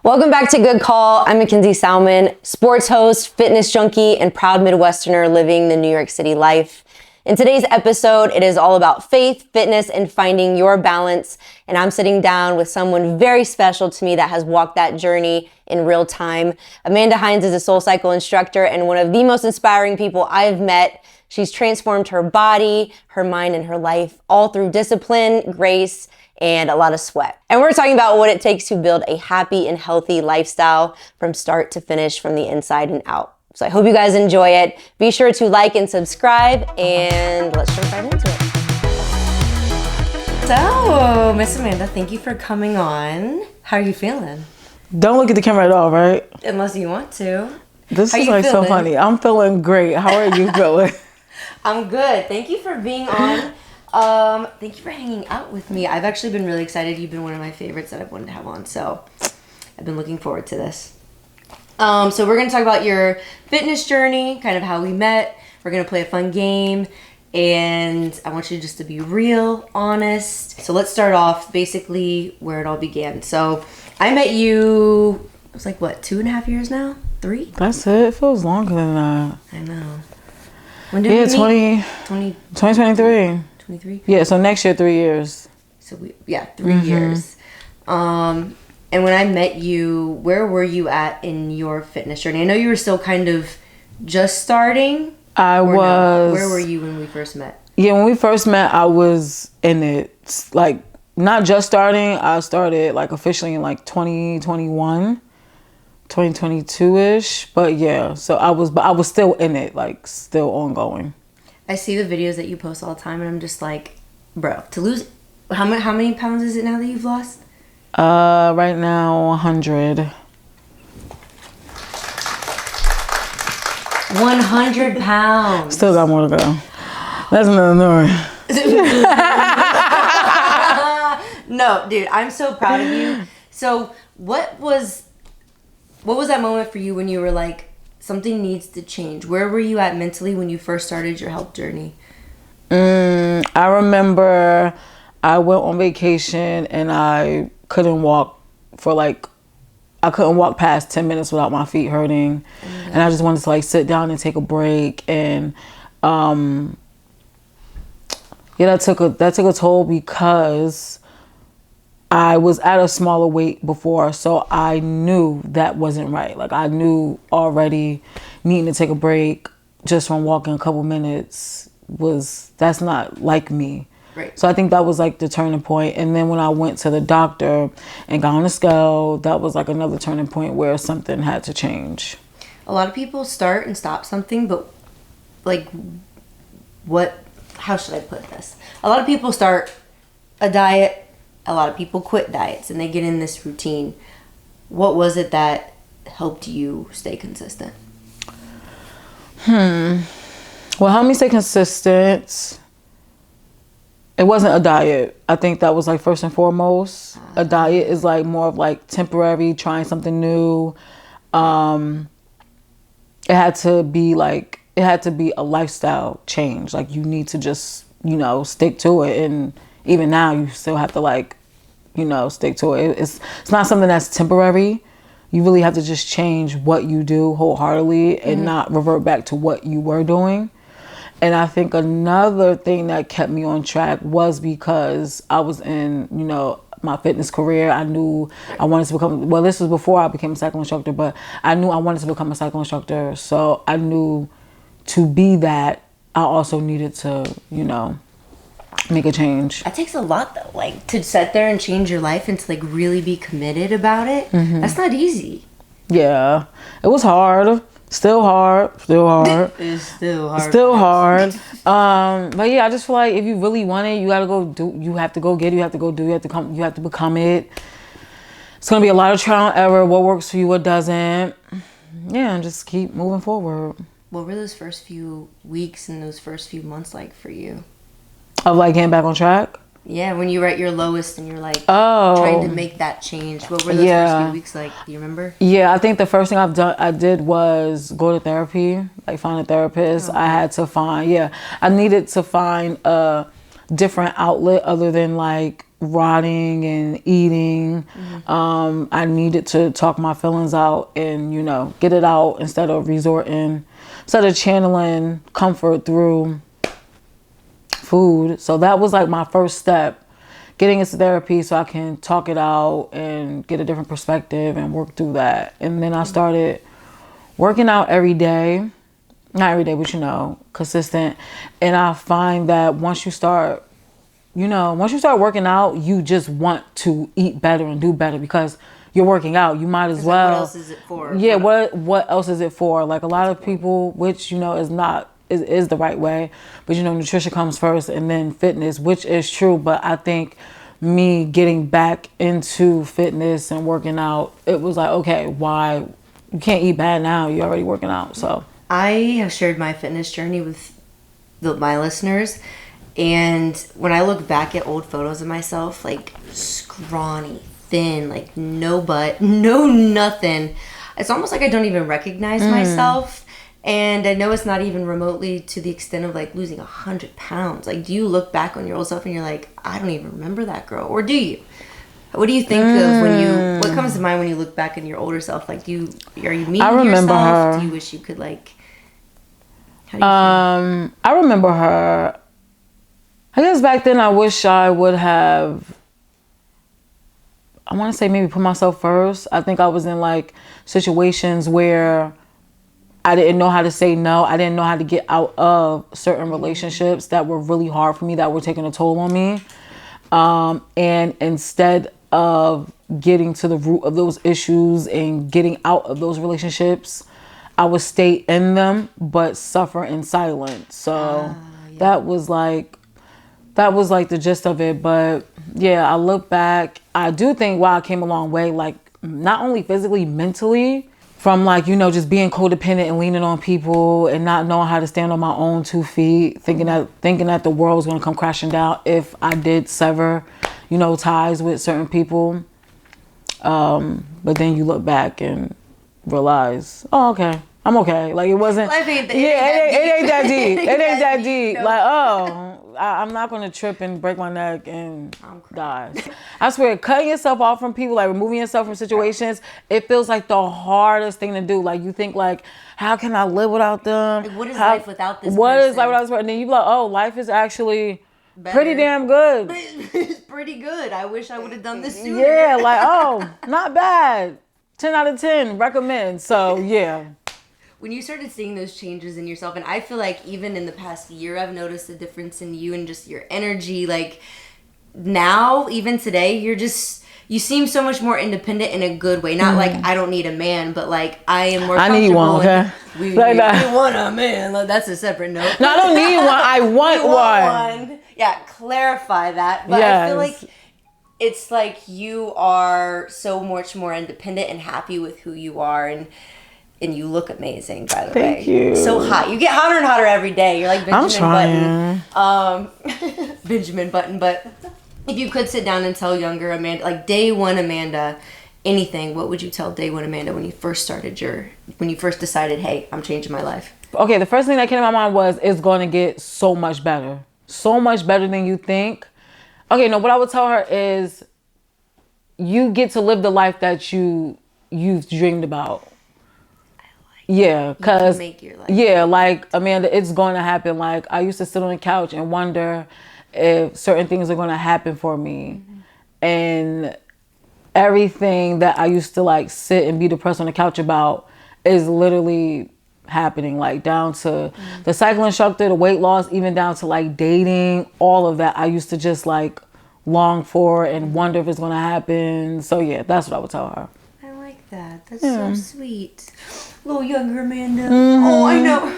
Welcome back to Good Call. I'm Mackenzie Salmon, sports host, fitness junkie, and proud Midwesterner living the New York City life. In today's episode, it is all about faith, fitness, and finding your balance. And I'm sitting down with someone very special to me that has walked that journey in real time. Amanda Hinds is a SoulCycle instructor and one of the most inspiring people I've met. She's transformed her body, her mind, and her life all through discipline, grace, and a lot of sweat. And we're talking about what it takes to build a happy and healthy lifestyle from start to finish, from the inside and out. So I hope you guys enjoy it. Be sure to like and subscribe, and let's jump right into it. So, Miss Amanda, thank you for coming on. How are you feeling? Don't look at the camera at all, right? Unless you want to. This is like so funny. I'm feeling great. How are you feeling? I'm good. Thank you for being on. Thank you for hanging out with me. I've actually been really excited. You've been one of my favorites that I've wanted to have on, so I've been looking forward to this. So we're going to talk about your fitness journey, kind of how we met. We're going to play a fun game, and I want you just to be real, honest. So let's start off basically where it all began. So I met you, it was like, what, 2.5 years now? 3? That's it. It feels longer than that. I know. When did we meet? 2023. 23? Yeah, so next year, 3 years. So 3 years. And when I met you, where were you at in your fitness journey? I know you were still kind of just starting. I was. No? Where were you when we first met? Yeah, when we first met, I was in it. Like, not just starting. I started like officially in like 2021, 2022-ish. But yeah, so I was still in it, like still ongoing. I see the videos that you post all the time, and I'm just like, bro, to lose, how many pounds is it now that you've lost? Right now, 100. 100 pounds. Still got more to go. That's another story. No, dude, I'm so proud of you. So what was that moment for you when you were like, something needs to change? Where were you at mentally when you first started your health journey? I remember I went on vacation and I couldn't walk past 10 minutes without my feet hurting. Mm-hmm. And I just wanted to like sit down and take a break. And that took a toll because I was at a smaller weight before, so I knew that wasn't right. Like, I knew already needing to take a break just from walking a couple minutes that's not like me. Right. So I think that was like the turning point. And then when I went to the doctor and got on the scale, that was like another turning point where something had to change. A lot of people start and stop something, but like, how should I put this? A lot of people start a diet. A lot of people quit diets and they get in this routine. What was it that helped you stay consistent? Well, helped me stay consistent. It wasn't a diet. I think that was like first and foremost. A diet is like more of like temporary, trying something new. It had to be a lifestyle change. Like, you need to just, stick to it. And even now you still have to stick to it. It's not something that's temporary. You really have to just change what you do wholeheartely and not revert back to what you were doing. And I think another thing that kept me on track was because I was in, my fitness career. I knew I wanted to become, this was before I became a cycle instructor, but I knew I wanted to become a cycle instructor. So I knew to be that, I also needed to, make a change. That takes a lot though, like to sit there and change your life and to like really be committed about it. That's not easy. Yeah, it was hard. Still hard. It's still hard. But yeah, I just feel like if you really want it, you gotta go do. You have to go get it. You have to go do. You have to become it. It's gonna be a lot of trial and error. What works for you, what doesn't. Yeah, and just keep moving forward. What were those first few weeks and those first few months like for you? Of like getting back on track? Yeah, when you were at your lowest and you're like trying to make that change. What were those first few weeks like? Do you remember? Yeah, I think the first thing I did was go to therapy, like find a therapist. Okay. I needed to find a different outlet other than like rotting and eating. I needed to talk my feelings out and, you know, get it out instead of channeling comfort through food. So that was like my first step, getting into therapy so I can talk it out and get a different perspective and work through that. And then I started working out every day. Not every day, but, you know, consistent. And I find that once you start working out, you just want to eat better and do better because you're working out. You might as well. What else is it for? Yeah, what else is it for? Like a lot of people, which, you know, is the right way, but, you know, nutrition comes first and then fitness, which is true. But I think me getting back into fitness and working out, it was like, okay, why you can't eat bad now? You're already working out. So I have shared my fitness journey with my listeners, and when I look back at old photos of myself, like scrawny, thin, like no butt, no nothing, it's almost like I don't even recognize myself. And I know it's not even remotely to the extent of like losing 100 pounds. Like, do you look back on your old self and you're like, I don't even remember that girl? Or do you? What do you think of what comes to mind when you look back in your older self? Like, are you meeting yourself? Her. Do you wish you could like, how do you feel? I remember her. I guess back then I wish I would have, I want to say maybe put myself first. I think I was in like situations where I didn't know how to say no. I didn't know how to get out of certain relationships that were really hard for me, that were taking a toll on me. And instead of getting to the root of those issues and getting out of those relationships, I would stay in them but suffer in silence. So that was like the gist of it. But yeah, I look back, I do think, wow, I came a long way, like not only physically, mentally, from like, you know, just being codependent and leaning on people and not knowing how to stand on my own 2 feet, thinking that the world was going to come crashing down if I did sever, you know, ties with certain people. But then you look back and realize, oh, okay, I'm okay. Like, it wasn't, Life ain't it ain't that deep. It ain't that deep. No. Like, oh, I'm not going to trip and break my neck and die. I swear, cutting yourself off from people, like removing yourself from situations, it feels like the hardest thing to do. Like, you think like, how can I live without them? Like, what is life without this What person? is life without this person? And then you be like, oh, life is actually Better. pretty damn good. It's pretty good. I wish I would have done this sooner. Yeah, like, oh, not bad. 10 out of 10, recommend. So, yeah. When you started seeing those changes in yourself, and I feel like even in the past year, I've noticed a difference in you and just your energy. Like now, even today, you seem so much more independent in a good way. Not like I don't need a man, but like I am more comfortable. I need one, okay? We want a man. Like, that's a separate note. No, I don't need one. I want one. Yeah, clarify that. But yes. I feel like it's like you are so much more independent and happy with who you are, and you look amazing, by the way. Thank you. So hot. You get hotter and hotter every day. You're like Benjamin Button. Benjamin Button. But if you could sit down and tell younger Amanda, like day one Amanda, anything, what would you tell day one Amanda when you first decided, hey, I'm changing my life? Okay, the first thing that came to my mind was, it's going to get so much better. So much better than you think. Okay, no, what I would tell her is, you get to live the life that you've dreamed about. Yeah, because yeah, like Amanda, it's going to happen. Like, I used to sit on the couch and wonder if certain things are going to happen for me, and everything that I used to like sit and be depressed on the couch about is literally happening. Like down to the cycle instructor, the weight loss, even down to like dating, all of that. I used to just like long for and wonder if it's going to happen. So yeah, that's what I would tell her. I like that. That's so sweet. Little younger Amanda. Oh, I know.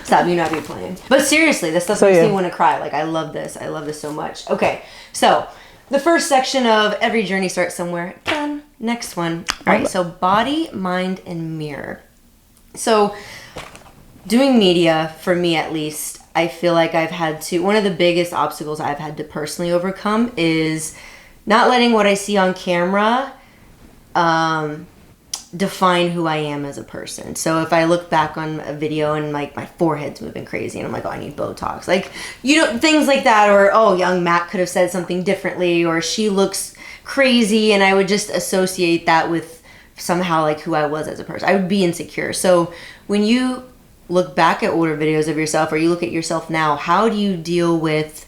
Stop, you not be playing. But seriously, this stuff makes me want to cry. Like, I love this. I love this so much. Okay, so the first section of every journey starts somewhere. Done. Next one. All right, so body, mind, and mirror. So doing media, for me at least, I feel like I've had to, one of the biggest obstacles I've had to personally overcome is not letting what I see on camera define who I am as a person. So if I look back on a video and like my forehead's moving crazy and I'm like, oh, I need Botox. Like, you know, things like that. Or, oh, young Matt could have said something differently, or she looks crazy. And I would just associate that with somehow like who I was as a person. I would be insecure. So when you look back at older videos of yourself, or you look at yourself now, how do you deal with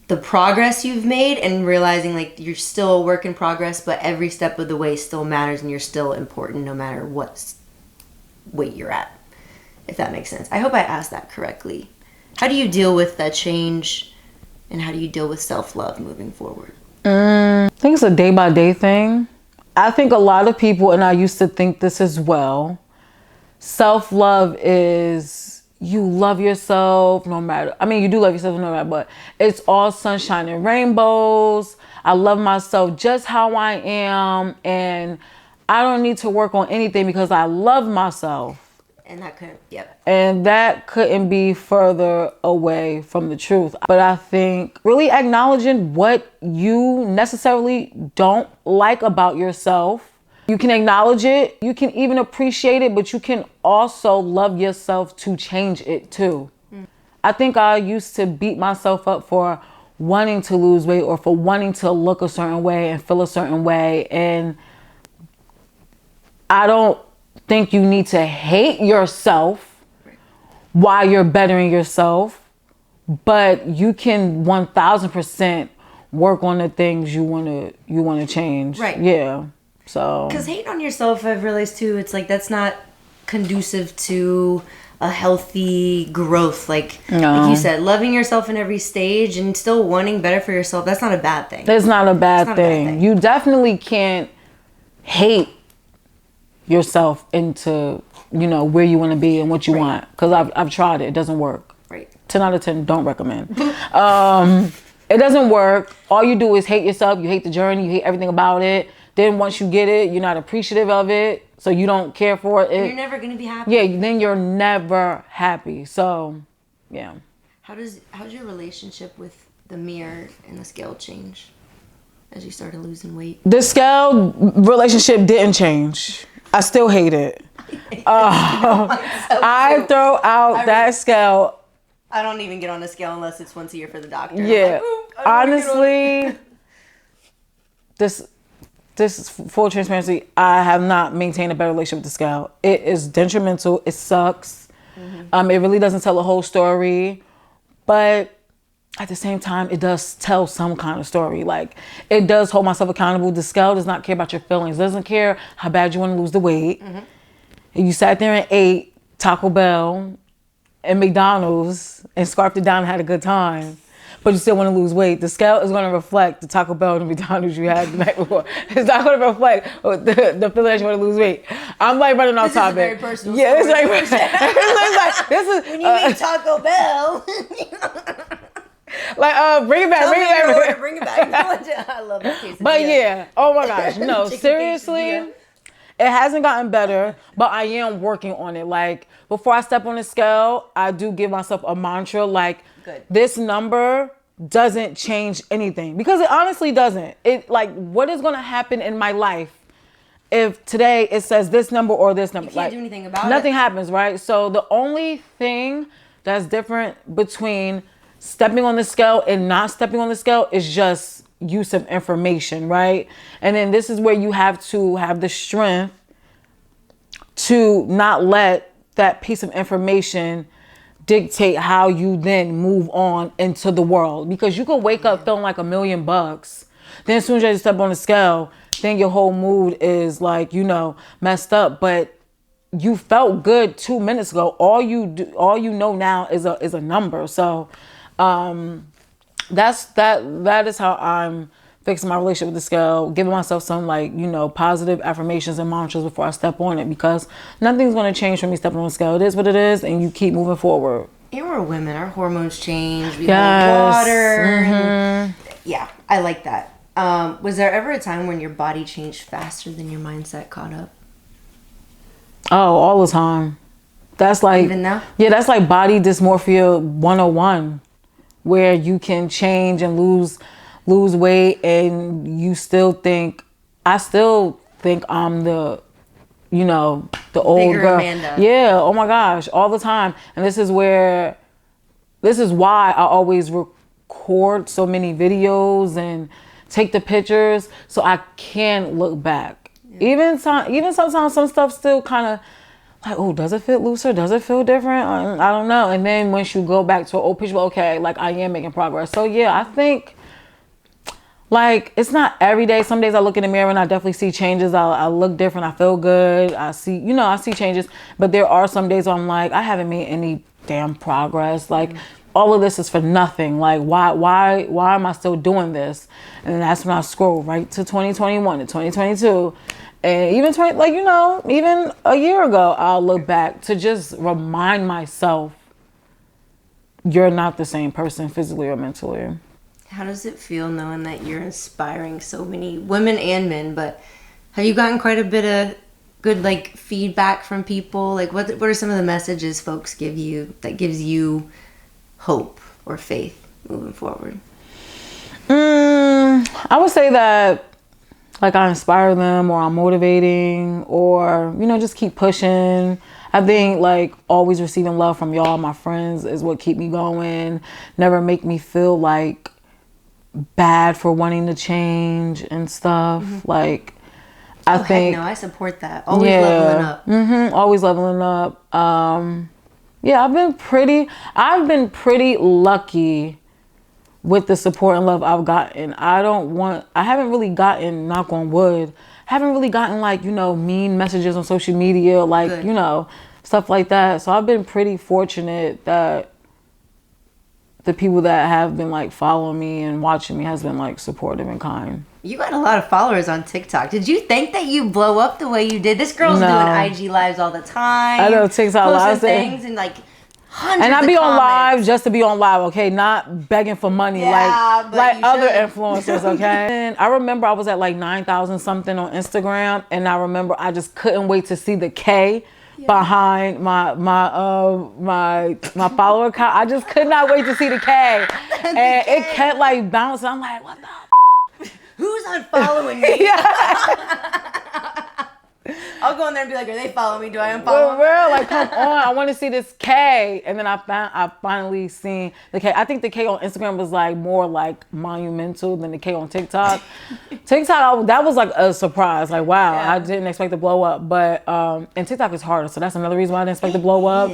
the progress you've made and realizing like you're still a work in progress, but every step of the way still matters and you're still important no matter what weight you're at, if that makes sense? I hope I asked that correctly. How do you deal with that change, and how do you deal with self-love moving forward? I think it's a day-by-day thing. I think a lot of people, and I used to think this as well, self-love is you love yourself no matter, I mean, you do love yourself no matter, but it's all sunshine and rainbows. I love myself just how I am, and I don't need to work on anything because I love myself. And that couldn't, yep. And that couldn't be further away from the truth. But I think really acknowledging what you necessarily don't like about yourself. You can acknowledge it, you can even appreciate it, but you can also love yourself to change it too. I think I used to beat myself up for wanting to lose weight or for wanting to look a certain way and feel a certain way. And I don't think you need to hate yourself while you're bettering yourself, but you can 1000% work on the things you want to change. Right. Yeah. So, because hating on yourself, I've realized too, it's like that's not conducive to a healthy growth. Like you said, loving yourself in every stage and still wanting better for yourself, that's not a bad thing. It's not a bad thing. You definitely can't hate yourself into, you know, where you want to be and what you want. Because I've tried it. It doesn't work. Right. 10 out of 10, don't recommend. It doesn't work. All you do is hate yourself. You hate the journey. You hate everything about it. Then once you get it, you're not appreciative of it. So you don't care for it. You're never going to be happy. Yeah, then you're never happy. So, yeah. How's your relationship with the mirror and the scale change as you started losing weight? The scale relationship didn't change. I still hate it. I throw out that scale. I don't even get on the scale unless it's once a year for the doctor. Yeah. Like, honestly, this is full transparency. I have not maintained a better relationship with the scale. It is detrimental. It sucks. It really doesn't tell the whole story, but at the same time, it does tell some kind of story. Like, it does hold myself accountable. The scale does not care about your feelings. It doesn't care how bad you want to lose the weight. And you sat there and ate Taco Bell and McDonald's and scarfed it down and had a good time, but you still want to lose weight. The scale is going to reflect the Taco Bell and McDonald's you had the night before. It's not going to reflect the feeling that you want to lose weight. I'm like running off topic. This is a very personal story. It's like, this is when you eat Taco Bell. Like, bring it back, bring it back. I love that case. But yeah, oh my gosh, no, seriously, it hasn't gotten better, but I am working on it. Like, before I step on the scale, I do give myself a mantra, like, this number doesn't change anything, because it honestly doesn't. It, like, what is going to happen in my life if today it says this number or this number? You can't do anything about it. Nothing happens, right? So the only thing that's different between stepping on the scale and not stepping on the scale is just use of information, right? And then this is where you have to have the strength to not let that piece of information dictate how you then move on into the world. Because you could wake up feeling like $1,000,000. Then as soon as you step on the scale, then your whole mood is like, you know, messed up. But you felt good 2 minutes ago. All you know now is a number. So that is how I'm fixing my relationship with the scale, giving myself some, like, you know, positive affirmations and mantras before I step on it, because nothing's going to change from me stepping on the scale. It is what it is, and you keep moving forward. And we're women. Our hormones change. We hold water. Yeah, I like that. Was there ever a time when your body changed faster than your mindset caught up? Oh, all the time. That's like, even now? Yeah, that's like body dysmorphia 101, where you can change and lose weight and you still think, I still think I'm the, the old Bigger girl. Amanda. Yeah, oh my gosh, all the time. And this is why I always record so many videos and take the pictures so I can look back. Yeah. Even sometimes some stuff still kind of like, oh, does it fit looser? Does it feel different? I don't know. And then once you go back to an old picture, okay, like I am making progress. So yeah, I think like it's not every day. Some days I look in the mirror and I definitely see changes. I look different. I feel good. I see changes. But there are some days where I'm like, I haven't made any damn progress. Like all of this is for nothing. Like why am I still doing this? And that's when I scroll right to 2021 to 2022. And even even a year ago, I'll look back to just remind myself, you're not the same person physically or mentally. How does it feel knowing that you're inspiring so many women and men? But have you gotten quite a bit of good like feedback from people? Like what are some of the messages folks give you that gives you hope or faith moving forward? I would say that like I inspire them, or I'm motivating, or just keep pushing. I think like always receiving love from y'all, my friends, is what keep me going. Never make me feel like bad for wanting to change and stuff. Like I think I support that. Always leveling up. Always leveling up. I've been pretty lucky with the support and love I've gotten. I haven't really gotten, knock on wood, haven't really gotten like, mean messages on social media, like, good. Stuff like that. So I've been pretty fortunate that the people that have been like following me and watching me has been like supportive and kind. You got a lot of followers on TikTok. Did you think that you blow up the way you did? This girl's doing IG lives all the time. I know, TikTok lives. Things and like hundreds and I be of on comments. live just to be on live, okay? Not begging for money like other influencers, okay? And I remember I was at like 9,000 something on Instagram, and I remember I just couldn't wait to see the K behind my follower count. I just could not wait to see the K, and it kept like bouncing. I'm like, what the? Who's unfollowing me? I'll go in there and be like, are they following me? Do I unfollow them? Real, like, come on. I want to see this K. And then I finally seen the K. I think the K on Instagram was like more like monumental than the K on TikTok. TikTok, that was like a surprise. Like, wow, I didn't expect to blow up. But, and TikTok is harder. So that's another reason why I didn't expect to blow up.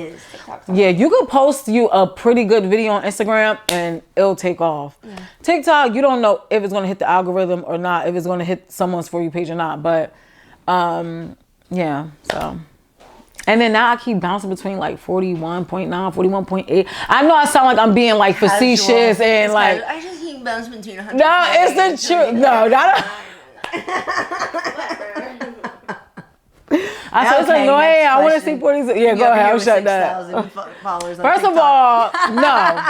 Yeah, you could post you a pretty good video on Instagram and it'll take off. Yeah. TikTok, you don't know if it's going to hit the algorithm or not, if it's going to hit someone's For You page or not. But, so. And then now I keep bouncing between like 41.9, 41.8. I know I sound like I'm being like facetious and like. I just keep bouncing between 100. No, it's the truth. No, not. I said it's annoying. I want to see 40. Yeah, go ahead. I'll shut that. First of all, no,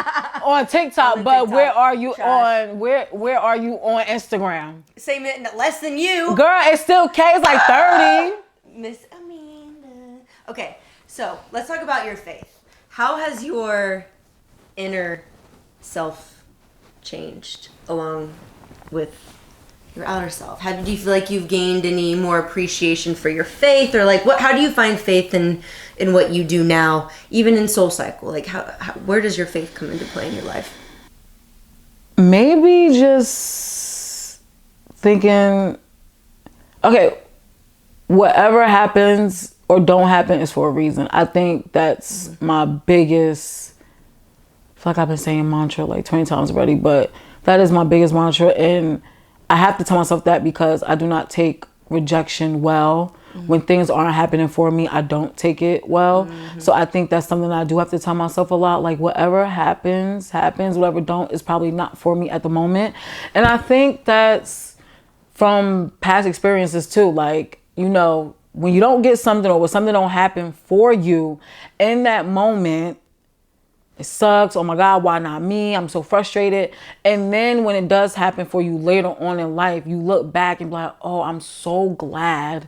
on TikTok. But where are you on? Where are you on Instagram? Same, less than you. Girl, it's still K. It's like 30. Miss Amanda. Okay, so let's talk about your faith. How has your inner self changed along with your outer self? How did you feel like you've gained any more appreciation for your faith, or like how do you find faith in what you do now, even in SoulCycle? Like where does your faith come into play in your life? Maybe just thinking, okay, whatever happens or don't happen is for a reason. I think that's my biggest, I feel like I've been saying mantra like 20 times already, but that is my biggest mantra. And I have to tell myself that because I do not take rejection well. When things aren't happening for me, I don't take it well. So I think that's something I do have to tell myself a lot. Like whatever happens, whatever don't is probably not for me at the moment. And I think that's from past experiences too. Like, when you don't get something or when something don't happen for you in that moment, it sucks. Oh my God, why not me? I'm so frustrated. And then when it does happen for you later on in life, you look back and be like, oh, I'm so glad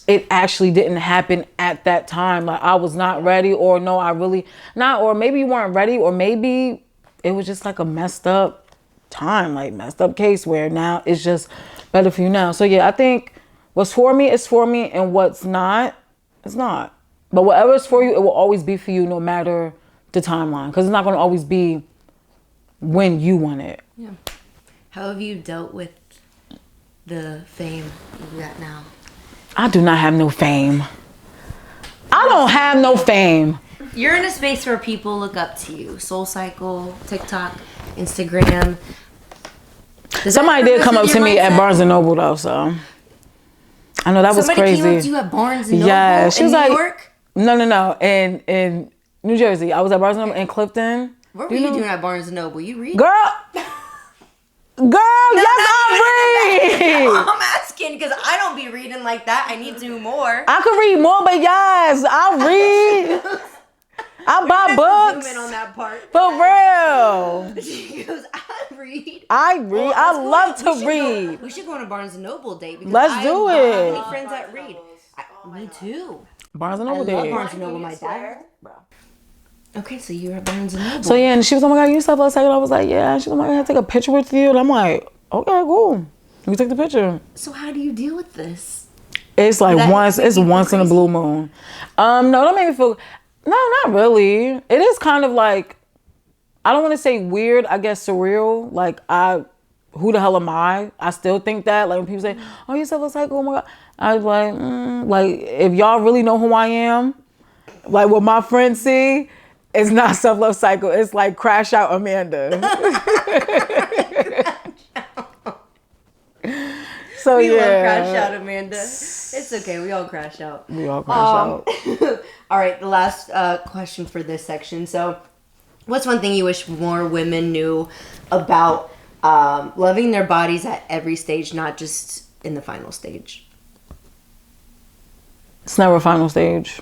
it actually didn't happen at that time. Like I was not ready, or no, I really not, or maybe you weren't ready, or maybe it was just like a messed up time, like messed up case where now it's just better for you now. So yeah, I think What's for me is for me, and what's not, it's not. But whatever is for you, it will always be for you no matter the timeline. Because it's not going to always be when you want it. Yeah. How have you dealt with the fame you got now? I do not have no fame. I don't have no fame. You're in a space where people look up to you. SoulCycle, TikTok, Instagram. Somebody did come up to me at Barnes & Noble though, so. I know that was crazy. Somebody came up to you at Barnes & Noble yeah, she was in New like, York? No. In New Jersey. I was at Barnes & Noble in Clifton. What were you doing at Barnes & Noble? You read? Girl, yes, I read. I'm asking because I don't be reading like that. I need to do more. I could read more, but yes, I read. I buy books. Zoom in on that part. For real. She goes, I read. I read. Well, I love to read. We should go on a Barnes & Noble date. Because Let's do I it. have many friends that read. Me too. Barnes & I Noble love date. Barnes & Noble. My dad. Okay, so you were at Barnes & Noble. So yeah, and she was, oh my God, you said last second. I was like, yeah. She was like, I take a picture with you. And I'm like, okay, cool. We took the picture. So how do you deal with this? It's like once in a blue moon. No, that made me feel, no, not really. It is kind of like, I don't want to say weird, I guess surreal. Like who the hell am I? I still think that. Like when people say, oh, you said SoulCycle, oh my God. I was like, if y'all really know who I am, like what my friends see, it's not Self-Love Cycle. It's like Crash Out Amanda. So we yeah. love Crash Out Amanda. It's okay. We all crash out. We all crash out. All right. The last question for this section. So what's one thing you wish more women knew about loving their bodies at every stage, not just in the final stage? It's never a final stage.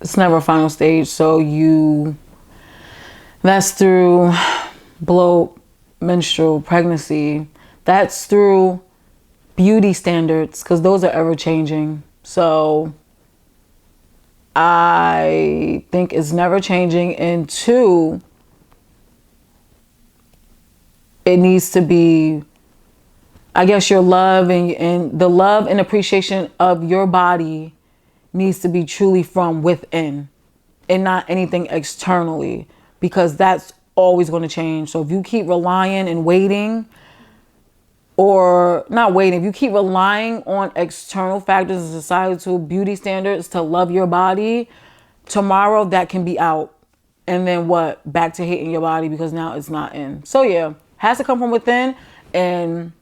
It's never a final stage. So that's through bloat, menstrual, pregnancy. That's through beauty standards, because those are ever changing. So I think it's never changing. And two, it needs to be, I guess, your love and the love and appreciation of your body needs to be truly from within and not anything externally, because that's always going to change. So if you keep relying and waiting, or not waiting, if you keep relying on external factors and societal beauty standards to love your body, tomorrow that can be out. And then what? Back to hating your body because now it's not in. So yeah, has to come from within, and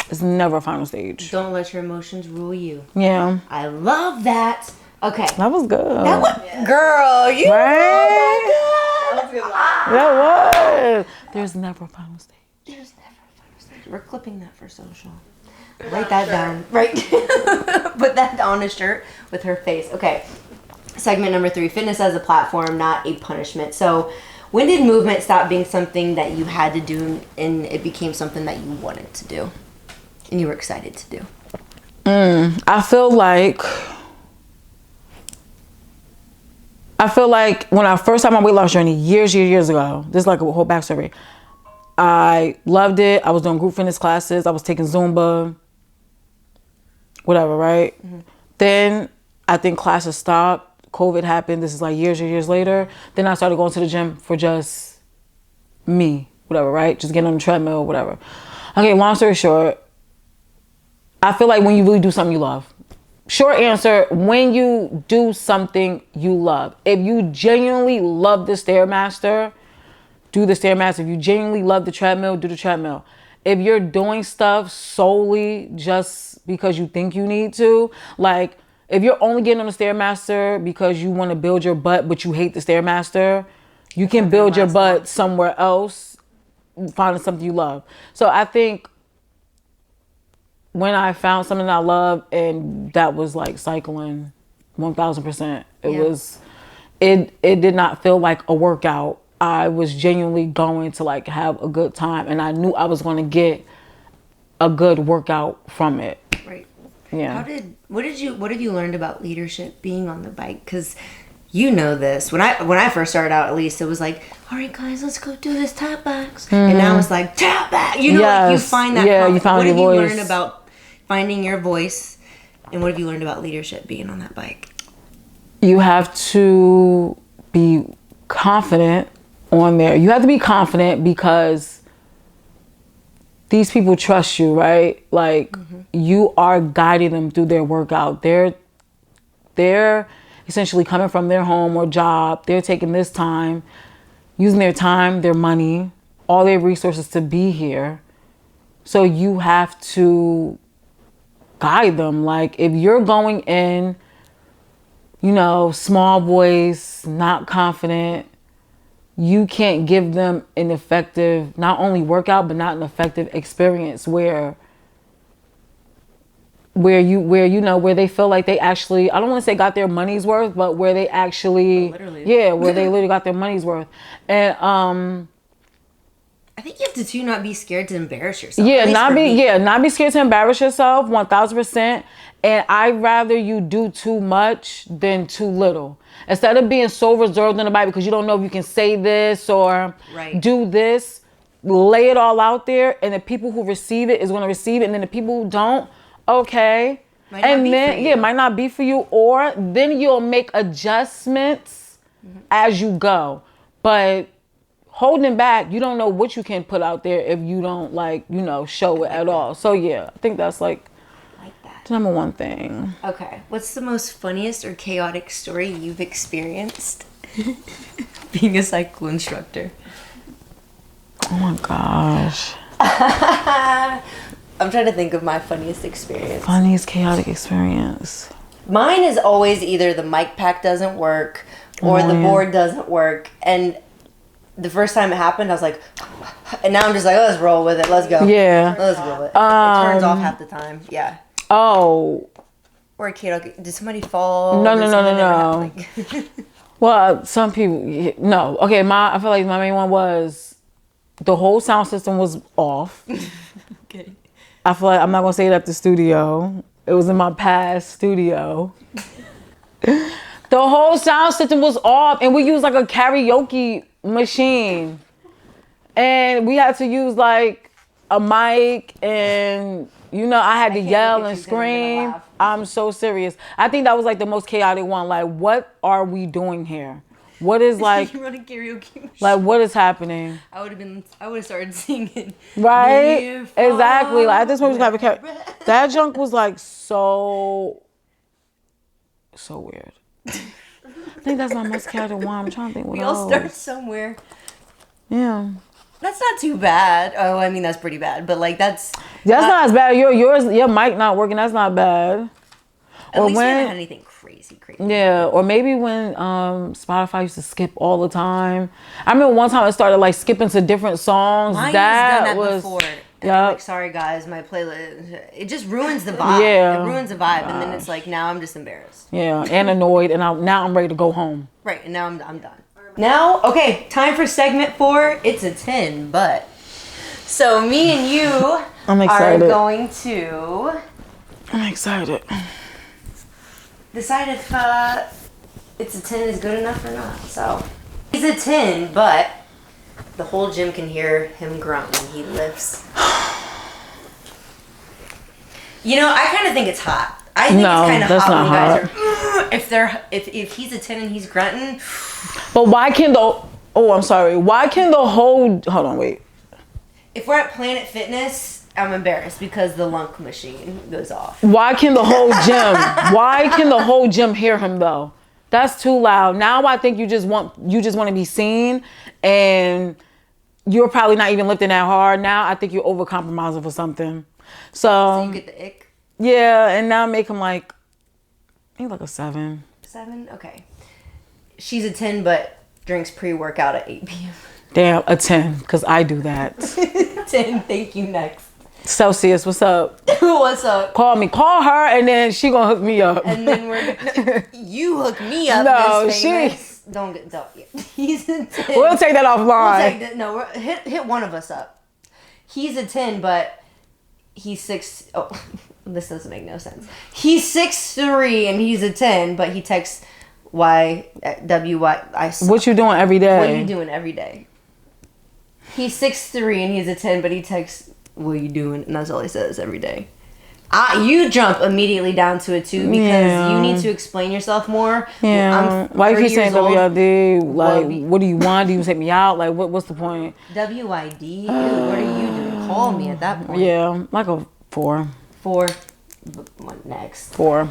it's never a final stage. Don't let your emotions rule you. Yeah. I love that. Okay. That was good. Girl, you. Right? Oh my God. That was a good line. That was. There's never a final stage. There's never a final stage. We're clipping that for social. Write that down. Right. Put that on a shirt with her face. Okay. Segment number 3, fitness as a platform, not a punishment. So when did movement stop being something that you had to do and it became something that you wanted to do and you were excited to do? I feel like when I first had my weight loss journey years ago, this is like a whole backstory. I loved it. I was doing group fitness classes. I was taking Zumba, whatever, right? Mm-hmm. Then I think classes stopped. COVID happened. This is like years later. Then I started going to the gym for just me, whatever, right? Just getting on the treadmill, whatever. Okay, long story short, I feel like when you really do something you love. Short answer, when you do something you love. If you genuinely love the Stairmaster, do the Stairmaster. If you genuinely love the treadmill, do the treadmill. If you're doing stuff solely just because you think you need to, like if you're only getting on the Stairmaster because you want to build your butt but you hate the Stairmaster, you can build your butt somewhere else, finding something you love. So I think when I found something I love, and that was like cycling, 1000%. It did not feel like a workout. I was genuinely going to like have a good time, and I knew I was going to get a good workout from it. Right. Yeah. What have you learned about leadership being on the bike? Because you know this. When I first started out, at least, it was like, all right, guys, let's go do this tap backs. And now it's like, tap back. You know, like you find that. Yeah, you found your voice. What have you learned about finding your voice? And what have you learned about leadership being on that bike? You have to be confident on there. You have to be confident because these people trust you, right? Like you are guiding them through their workout. They're essentially coming from their home or job. They're taking this time, using their time, their money, all their resources to be here. So you have to guide them. Like if you're going in, you know, small voice, not confident, you can't give them an effective, not only workout, but not an effective experience where they feel like they actually, I don't want to say got their money's worth, but where they actually, where they literally got their money's worth. And I think you have to too not be scared to embarrass yourself. Not be scared to embarrass yourself, 1000%. And I'd rather you do too much than too little. Instead of being so reserved on the bike because you don't know if you can say this or do this, lay it all out there, and the people who receive it is going to receive it, and then the people who don't, okay. Might not be for you, or then you'll make adjustments as you go. But holding back, you don't know what you can put out there if you don't show it at all. So yeah, I think that's like the number one thing. Okay. What's the most funniest or chaotic story you've experienced being a cycle instructor? Oh my gosh. I'm trying to think of my funniest experience. Funniest chaotic experience. Mine is always either the mic pack doesn't work or the board doesn't work. And the first time it happened, I was like, and now I'm just like, let's roll with it. Let's go. Yeah. Let's roll it. It turns off half the time. Yeah. Oh. Or chaotic. Did somebody fall? No. Well, some people, no. Okay, I feel like my main one was the whole sound system was off. Okay. I feel like I'm not going to say it at the studio. It was in my past studio. The whole sound system was off, and we used like a karaoke machine. And we had to use like a mic, and I had to yell and scream. I'm so serious. I think that was like the most chaotic one. Like, what are we doing here? What is like? You run a karaoke machine. Like, what is happening? I would have started singing. Right? Exactly. Like at this point, we have a that junk was like so weird. I think that's my most chaotic one. I'm trying to think what else. We all start somewhere. Yeah. That's not too bad. Oh, I mean, that's pretty bad. But like, that's not as bad. Your mic not working. That's not bad. At least we haven't had anything crazy. Yeah, or maybe when Spotify used to skip all the time. I remember one time it started like skipping to different songs. Mine that has done that was before. Yeah. Like, sorry guys, my playlist. It just ruins the vibe. Yeah. It ruins the vibe, and then it's like now I'm just embarrassed. Yeah, and annoyed, and now I'm ready to go home. Right, and now I'm done. Now, okay, time for segment 4. It's a 10, but so me and you are going to. I'm excited. Decide if it's a 10 is good enough or not. So he's a 10, but the whole gym can hear him grunt when he lifts. I kind of think it's hot. I think it's kind of hot when guys are if he's a 10 and he's grunting. But why can the whole hold on, wait. If we're at Planet Fitness, I'm embarrassed because the lunk machine goes off. Why can the whole gym hear him though? That's too loud. Now I think you just want to be seen, and you're probably not even lifting that hard. Now I think you're overcompromising for something. So you get the ick? Yeah, and now make him like maybe like a 7. 7? Okay. She's a 10, but drinks pre-workout at 8 p.m. Damn, a 10, because I do that. 10, thank you, next. Celsius, what's up? What's up? Call her, and then she gonna hook me up. And then you hook me up. No, He's a 10. We'll take that offline. Hit one of us up. He's a 10, but he's 6. Oh, this doesn't make no sense. He's 6'3" and he's a 10, but he texts What you doing every day? What are you doing every day? He's 6'3" and he's a 10, but he texts, "What are you doing?" And that's all he says every day. You jump immediately down to a 2 because you need to explain yourself more. Yeah. Why you keep saying WID? Like, what do you want? Do you take me out? Like, what's the point? WID? Ew, what are you doing? Call me at that point. Yeah, like a 4. 4. What next? 4.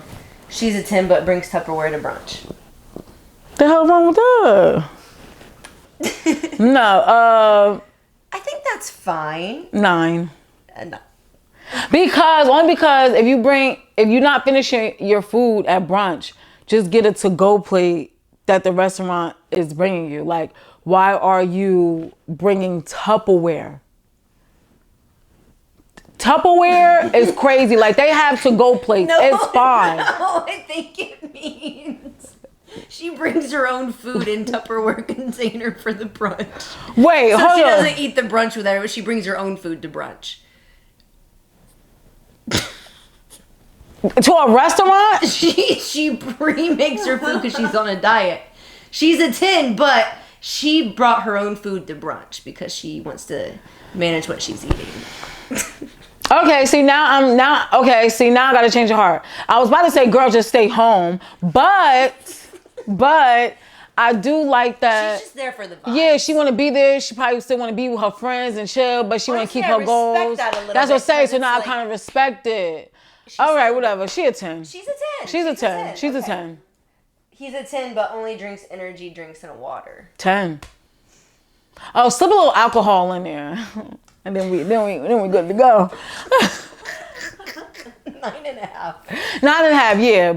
She's a 10 but brings Tupperware to brunch. The hell wrong with that? No, I think that's fine. 9. No. Only because if you're not finishing your food at brunch, just get a to-go plate that the restaurant is bringing you. Like, why are you bringing Tupperware? Tupperware is crazy. Like, they have to-go plates. No, it's fine. No, I think it means she brings her own food in Tupperware container for the brunch. Wait, so hold on. she doesn't eat the brunch with her, but she brings her own food to brunch. To a restaurant? She pre-makes her food because she's on a diet. She's a 10, but she brought her own food to brunch because she wants to manage what she's eating. Okay, see now I gotta change your heart. I was about to say, girl, just stay home, but I do like that. She's just there for the vibe. Yeah, she want to be there. She probably still want to be with her friends and chill, but she want to keep her goals. That's what I say. So now I kind of respect it. All right, whatever. She a 10. She's a 10. She's a 10. She's a 10. He's a 10, but only drinks energy drinks and water. 10. Oh, slip a little alcohol in there, and then we good to go. 9.5. 9.5. Yeah,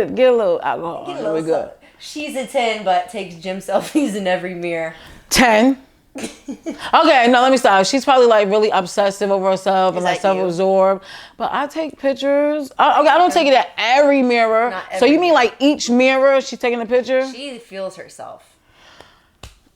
get a little alcohol. Get a little we good. She's a 10, but takes gym selfies in every mirror. 10. Okay, no, let me stop. She's probably like really obsessive over herself and like self-absorbed. But I take pictures. I don't take it at every mirror. So you mean like each mirror she's taking a picture? She feels herself.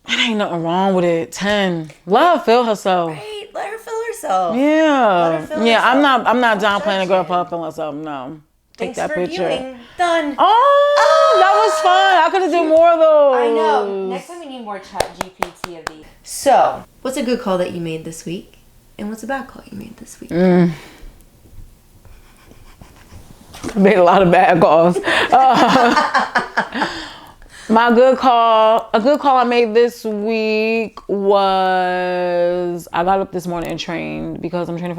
It ain't nothing wrong with it. 10. Let her feel herself. Right, let her feel herself. Yeah. Let her feel herself. herself. I'm not down playing a girl for her feeling herself. No. Thanks Take that for picture. viewing. Done. Oh, that was fun. I could have done more of those. I know. Next time we need more chat GPT of these. So, what's a good call that you made this week? And what's a bad call you made this week? I made a lot of bad calls. A good call I made this week was I got up this morning and trained because I'm training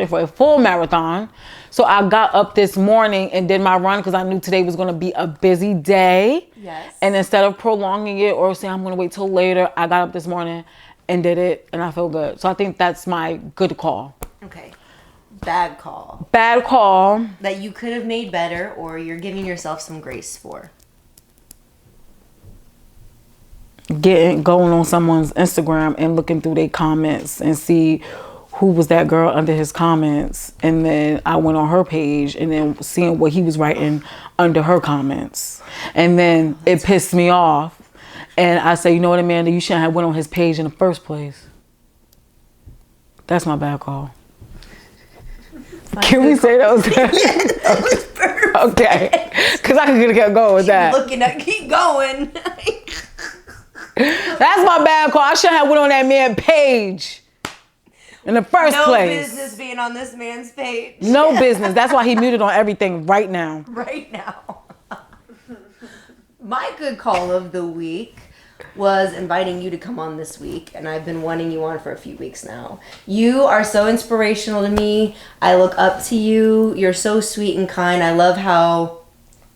for a full marathon. So I got up this morning and did my run because I knew today was going to be a busy day. Yes. And instead of prolonging it or saying I'm going to wait till later, I got up this morning and did it and I feel good. So I think that's my good call. Okay. Bad call. Bad call. That you could have made better or you're giving yourself some grace for. Going on someone's Instagram and looking through their comments and see who was that girl under his comments, and then I went on her page and then seeing what he was writing under her comments, and then it pissed me off, and I say, you know what, Amanda, you shouldn't have went on his page in the first place. That's my bad call. Can we say that was good? Yes, that was perfect. Okay, because I could have kept going with that. Keep going. That's my bad call. I shouldn't have went on that man's page in the first place. No business being on this man's page. No business. That's why he muted on everything right now. Right now. My good call of the week was inviting you to come on this week, and I've been wanting you on for a few weeks now. You are so inspirational to me. I look up to you. You're so sweet and kind. I love how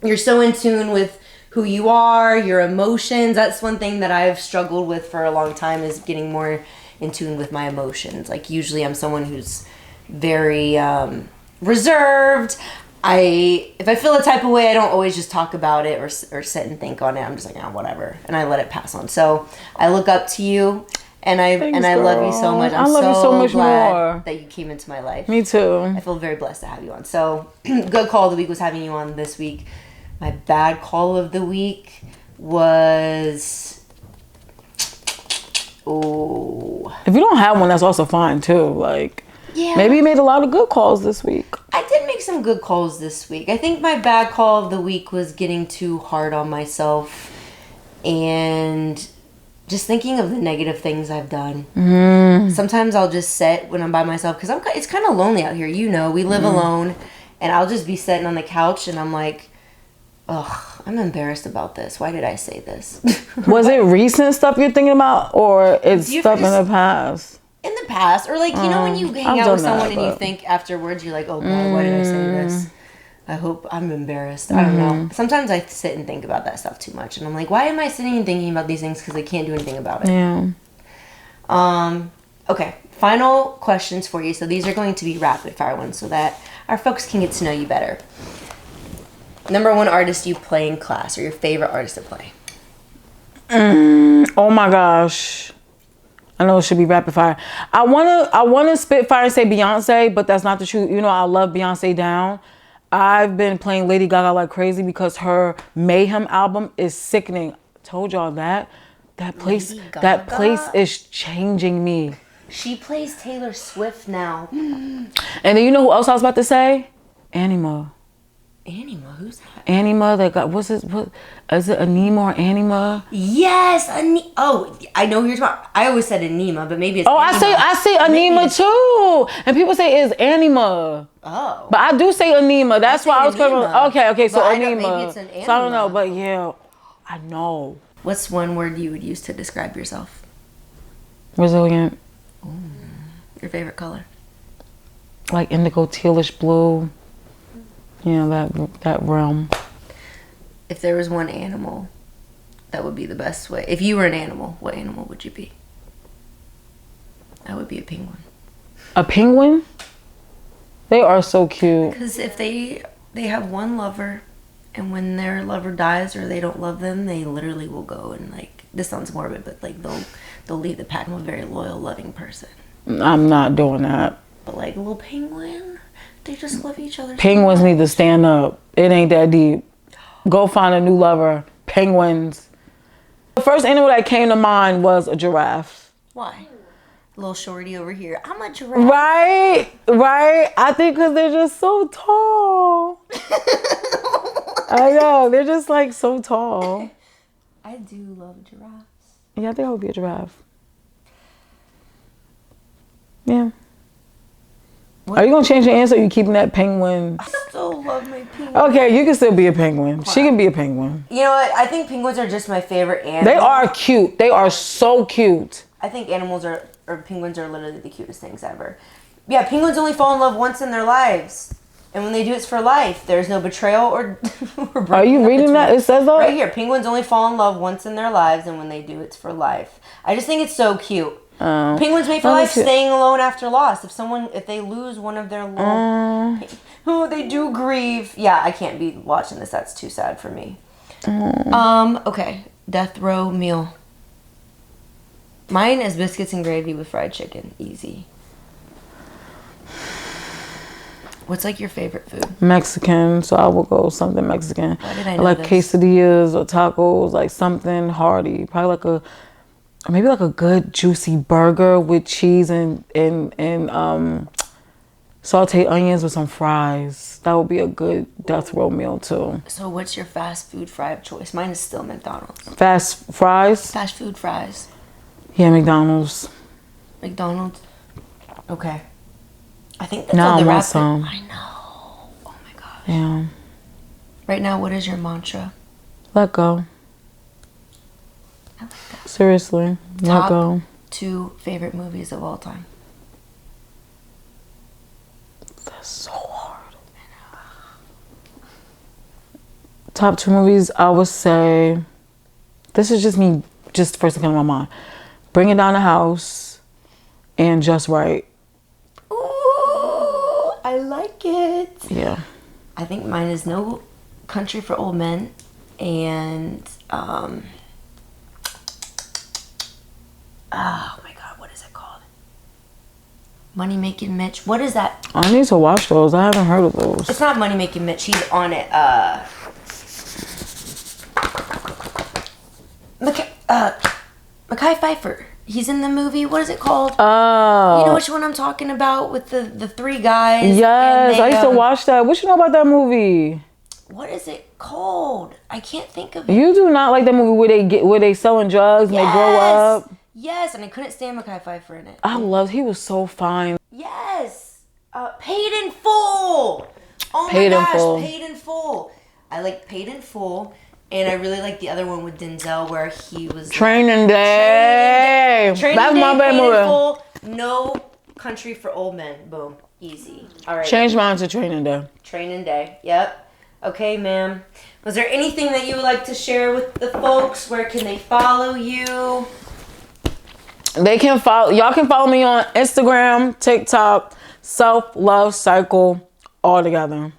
you're so in tune with who you are, your emotions. That's one thing that I've struggled with for a long time, is getting more in tune with my emotions. Like, usually I'm someone who's very reserved. If I feel a type of way, I don't always just talk about it or sit and think on it. I'm just like, whatever, and I let it pass on. So I look up to you, and I love you so much. I love you so much glad more that you came into my life. Me too. I feel very blessed to have you on. So good call of the week was having you on this week. My bad call of the week was... If you don't have one, that's also fine too. Like, yeah, maybe you made a lot of good calls this week. I did make some good calls this week. I think my bad call of the week was getting too hard on myself and just thinking of the negative things I've done. Sometimes I'll just sit when I'm by myself because it's kind of lonely out here. You know, we live alone, and I'll just be sitting on the couch and I'm like, ugh, I'm embarrassed about this. Why did I say this? Was it recent stuff you're thinking about, or it's stuff in the past? In the past, or like, you know, when you hang out with someone and you think afterwards, you're like, oh God, why did I say this? I hope I'm embarrassed. I don't know. Sometimes I sit and think about that stuff too much, and I'm like, why am I sitting and thinking about these things? Because I can't do anything about it. Yeah. Okay, final questions for you. So these are going to be rapid fire ones so that our folks can get to know you better. Number one artist you play in class, or your favorite artist to play? Oh my gosh. I know it should be rapid fire. I wanna spit fire and say Beyonce, but that's not the truth. You know, I love Beyonce down. I've been playing Lady Gaga like crazy because her Mayhem album is sickening. Told y'all that. That place is changing me. She plays Taylor Swift now. And then you know who else I was about to say? Anima. Anima? Who's that? Anima, that got, what is it Anima or Anima? Yes, oh, I know who you're talking about. I always said Anima, but maybe it's Anima. I say Anima too. And people say it's Anima. Oh. But I do say Anima. That's why I was going okay, so Anima. Maybe it's an Anima. So I don't know, but yeah, I know. What's one word you would use to describe yourself? Resilient. Ooh. Your favorite color? Like indigo, tealish blue. You know, that realm. If there was one animal that would be the best way. If you were an animal, what animal would you be? I would be a penguin. A penguin? They are so cute. Because if they have one lover, and when their lover dies or they don't love them, they literally will go and, like, this sounds morbid, but like they'll leave the pack. I'm a very loyal, loving person. I'm not doing that. But like a little penguin, they just love each other. Penguins need to stand up. It ain't that deep. Go find a new lover. Penguins. The first animal that came to mind was a giraffe. Why? Little shorty over here. I'm a giraffe. Right. I think because they're just so tall. I know. They're just like so tall. I do love giraffes. Yeah, I think I would be a giraffe. Yeah. What? Are you going to change your answer or are you keeping that penguin? I still love my penguin. Okay, you can still be a penguin. She can be a penguin. You know what? I think penguins are just my favorite animal. They are cute. They are so cute. I think penguins are literally the cutest things ever. Yeah, penguins only fall in love once in their lives. And when they do, it's for life. There's no betrayal or Are you reading that? It says that? Right here. Penguins only fall in love once in their lives, and when they do, it's for life. I just think it's so cute. Penguins mate for life, staying alone after loss. If they lose one of their little... they do grieve. Yeah, I can't be watching this. That's too sad for me. Okay. Death row meal. Mine is biscuits and gravy with fried chicken. Easy. What's like your favorite food? Mexican, so I will go something Mexican. Why did I know like this? Quesadillas or tacos, like something hearty. Probably maybe like a good juicy burger with cheese and sauteed onions with some fries. That would be a good death row meal too. So what's your fast food fry of choice? Mine is still McDonald's. Fast food fries. Yeah, McDonald's. McDonald's. Okay. I think that's now all the I want rapid. some. I know. Oh my gosh. Yeah. Right now, what is your mantra? Let go. I like that. Seriously, let go. Top 2 favorite movies of all time. That's so hard. Top 2 movies, I would say. This is just me. Just the first thing that came to my mind. Bring It Down the House and Just Right. Ooh, I like it. Yeah. I think mine is No Country for Old Men and oh my god, what is it called? Money Making Mitch. What is that? I need to watch those. I haven't heard of those. It's not Money Making Mitch. He's on it. Mackay Pfeiffer. He's in the movie. What is it called? Oh. You know which one I'm talking about with the three guys? Yes, I used to watch that. What you know about that movie? What is it called? I can't think of it. You do not like that movie where they selling drugs and they grow up? Yes, and I couldn't stand Mekhi Phifer in it. He was so fine. Yes. Paid in Full. Oh Paid my in gosh, Full. Paid in Full. I like Paid in Full. And I really like the other one with Denzel where he was Training Day. Training That's Day, my Paid bad in movie. Full. No Country for Old Men. Boom. Easy. All right. Change mine to Training Day. Training Day. Yep. Okay, ma'am. Was there anything that you would like to share with the folks? Where can they follow you? Y'all can follow me on Instagram, TikTok, Self Love Cycle, all together.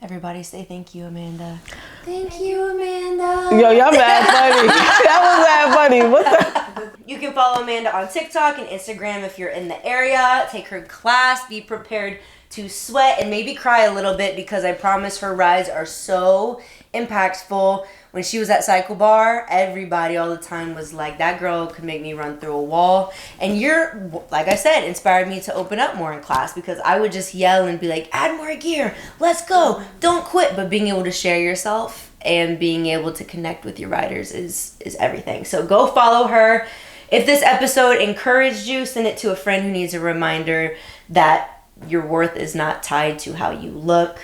Everybody say thank you, Amanda. Thank you, Amanda. Yo, y'all mad funny. That was mad funny. What the? You can follow Amanda on TikTok and Instagram if you're in the area. Take her class. Be prepared to sweat and maybe cry a little bit because I promise her rides are so impactful. When she was at CycleBar, everybody all the time was like, that girl could make me run through a wall. And you're, like I said, inspired me to open up more in class because I would just yell and be like, add more gear, let's go, don't quit. But being able to share yourself and being able to connect with your riders is everything. So go follow her. If this episode encouraged you, send it to a friend who needs a reminder that your worth is not tied to how you look.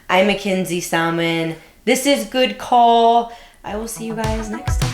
I'm Mackenzie Salmon. This is Good Call. I will see you guys next time.